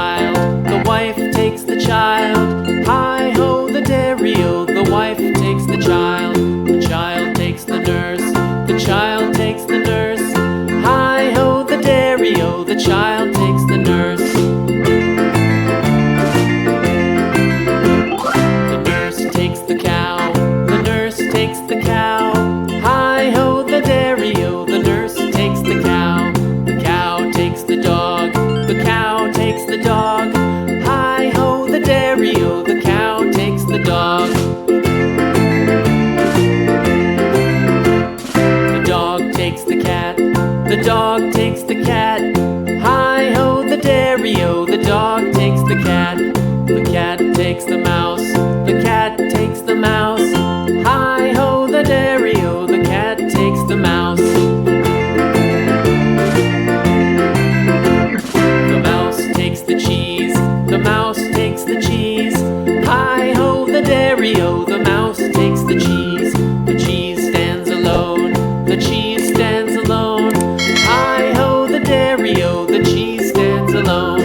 child, the wife takes the child. Hi-ho, the dairy-o, the wife takes the child takes the nurse, the child takes the nurse. Hi-ho, the dairy-o, the child takes the nurse. The nurse takes the cow, the nurse takes the cow. Hi-ho, the dairy-o, the nurse takes the cow. The cow takes the dog, the cow takes the dog. Hi-ho, the dairy-o, the cow takes the dog. The dog takes the cat, the dog takes the cat. Hi-ho, the dairy-o, the dog takes the cat. The cat takes the mouse, the cat takes the mouse. Hi-ho, the dairy-o, the cat takes the mouse. The mouse takes the cheese, the mouse takes the cheese. Hi-ho, the dairy-o, the mouse takes the cheese. The cheese stands alone, the cheese stands alone. Hi-ho, the dairy-o, the cheese stands alone.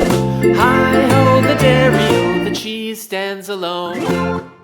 Hi-ho, the dairy-o, the cheese stands alone.